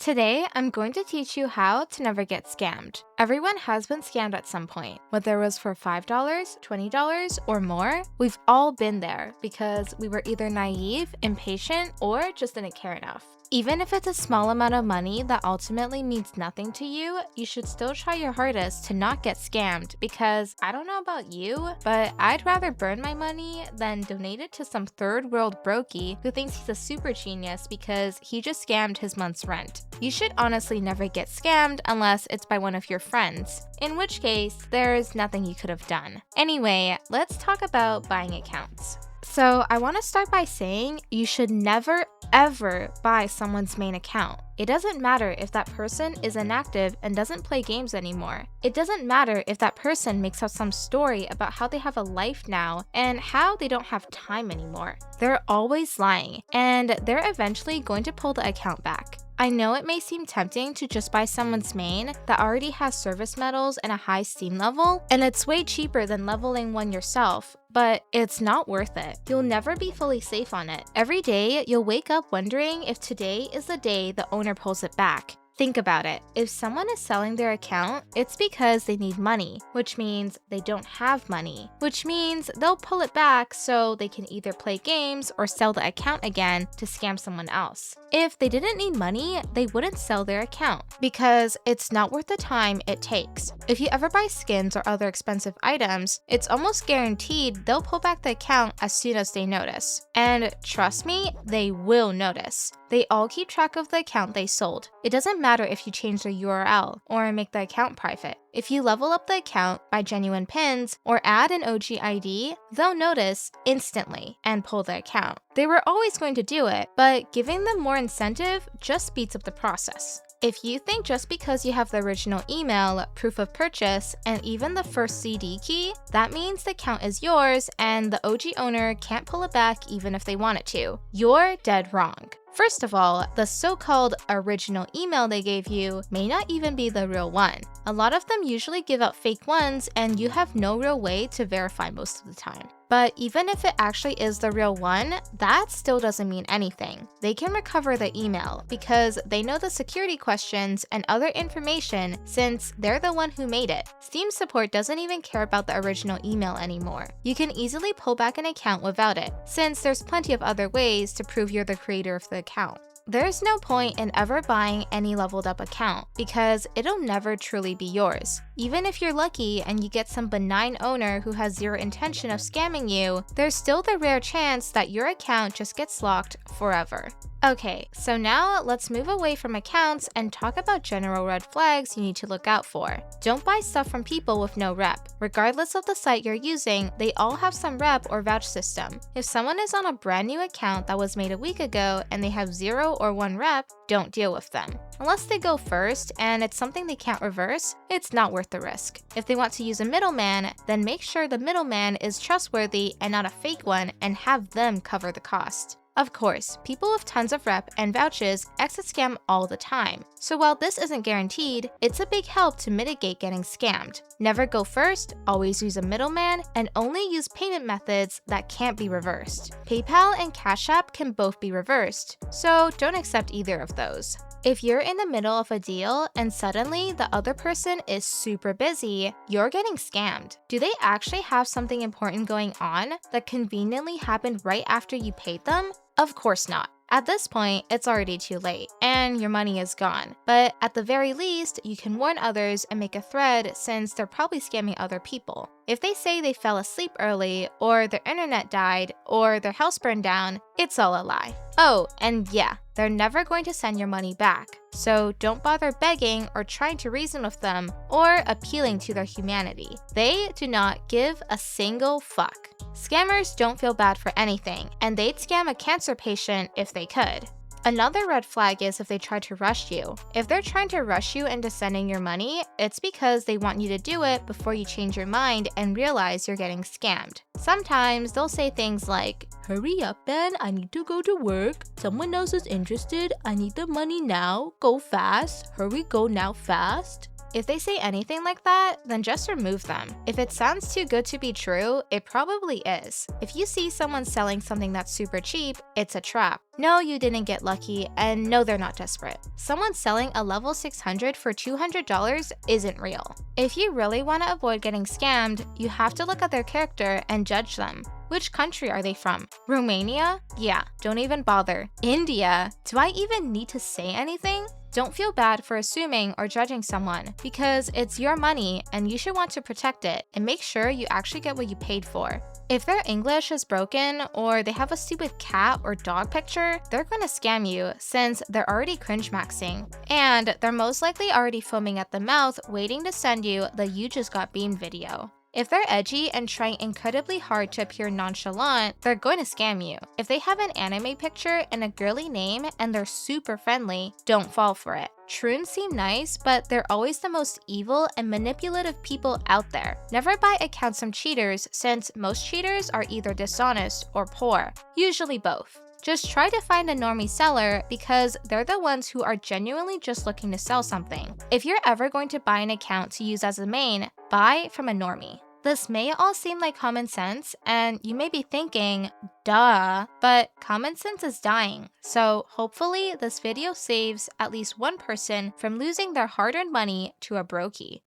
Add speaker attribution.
Speaker 1: Today, I'm going to teach you how to never get scammed. Everyone has been scammed at some point. Whether it was for $5, $20, or more, we've all been there because we were either naive, impatient, or just didn't care enough. Even if it's a small amount of money that ultimately means nothing to you, you should still try your hardest to not get scammed because I don't know about you, but I'd rather burn my money than donate it to some third world brokey who thinks he's a super genius because he just scammed his month's rent. You should honestly never get scammed unless it's by one of your friends, in which case there's nothing you could have done. Anyway, let's talk about buying accounts. So I want to start by saying you should never ever buy someone's main account. It doesn't matter if that person is inactive and doesn't play games anymore. It doesn't matter if that person makes up some story about how they have a life now and how they don't have time anymore. They're always lying, and they're eventually going to pull the account back. I know it may seem tempting to just buy someone's main that already has service medals and a high Steam level, and it's way cheaper than leveling one yourself, but it's not worth it. You'll never be fully safe on it. Every day, you'll wake up wondering if today is the day the owner pulls it back. Think about it. If someone is selling their account, it's because they need money, which means they don't have money, which means they'll pull it back so they can either play games or sell the account again to scam someone else. If they didn't need money, they wouldn't sell their account because it's not worth the time it takes. If you ever buy skins or other expensive items, it's almost guaranteed they'll pull back the account as soon as they notice. And trust me, they will notice. They all keep track of the account they sold. It doesn't matter if you change the URL or make the account private. If you level up the account, buy genuine pins, or add an OG ID, they'll notice instantly and pull the account. They were always going to do it, but giving them more incentive just speeds up the process. If you think just because you have the original email, proof of purchase, and even the first CD key, that means the account is yours and the OG owner can't pull it back even if they wanted to, you're dead wrong. First of all, the so-called original email they gave you may not even be the real one. A lot of them usually give out fake ones and you have no real way to verify most of the time. But even if it actually is the real one, that still doesn't mean anything. They can recover the email because they know the security questions and other information since they're the one who made it. Steam support doesn't even care about the original email anymore. You can easily pull back an account without it, since there's plenty of other ways to prove you're the creator of the account. There's no point in ever buying any leveled up account because it'll never truly be yours. Even if you're lucky and you get some benign owner who has zero intention of scamming you, there's still the rare chance that your account just gets locked forever. Okay, so now let's move away from accounts and talk about general red flags you need to look out for. Don't buy stuff from people with no rep. Regardless of the site you're using, they all have some rep or vouch system. If someone is on a brand new account that was made a week ago and they have 0 or 1 rep, don't deal with them. Unless they go first and it's something they can't reverse, it's not worth the risk. If they want to use a middleman, then make sure the middleman is trustworthy and not a fake one and have them cover the cost. Of course, people with tons of rep and vouchers exit scam all the time. So while this isn't guaranteed, it's a big help to mitigate getting scammed. Never go first, always use a middleman, and only use payment methods that can't be reversed. PayPal and Cash App can both be reversed, so don't accept either of those. If you're in the middle of a deal and suddenly the other person is super busy, you're getting scammed. Do they actually have something important going on that conveniently happened right after you paid them? Of course not. At this point, it's already too late, and your money is gone. But at the very least, you can warn others and make a thread since they're probably scamming other people. If they say they fell asleep early, or their internet died, or their house burned down, it's all a lie. Oh, and yeah, they're never going to send your money back. So don't bother begging or trying to reason with them or appealing to their humanity. They do not give a single fuck. Scammers don't feel bad for anything, and they'd scam a cancer patient if they could. Another red flag is if they try to rush you. If they're trying to rush you into sending your money, it's because they want you to do it before you change your mind and realize you're getting scammed. Sometimes they'll say things like, "Hurry up Ben, I need to go to work. Someone else is interested. I need the money now. Go fast. Hurry, go now fast." If they say anything like that, then just remove them. If it sounds too good to be true, it probably is. If you see someone selling something that's super cheap, it's a trap. No, you didn't get lucky, and no, they're not desperate. Someone selling a level 600 for $200 isn't real. If you really want to avoid getting scammed, you have to look at their character and judge them. Which country are they from? Romania? Yeah, don't even bother. India? Do I even need to say anything? Don't feel bad for assuming or judging someone, because it's your money and you should want to protect it and make sure you actually get what you paid for. If their English is broken or they have a stupid cat or dog picture, they're gonna scam you since they're already cringe maxing. And they're most likely already foaming at the mouth waiting to send you the "you just got beamed" video. If they're edgy and trying incredibly hard to appear nonchalant, they're going to scam you. If they have an anime picture and a girly name and they're super friendly, don't fall for it. Troons seem nice, but they're always the most evil and manipulative people out there. Never buy accounts from cheaters since most cheaters are either dishonest or poor, usually both. Just try to find a normie seller because they're the ones who are genuinely just looking to sell something. If you're ever going to buy an account to use as a main, buy from a normie. This may all seem like common sense, and you may be thinking, duh, but common sense is dying. So hopefully this video saves at least one person from losing their hard-earned money to a brokey.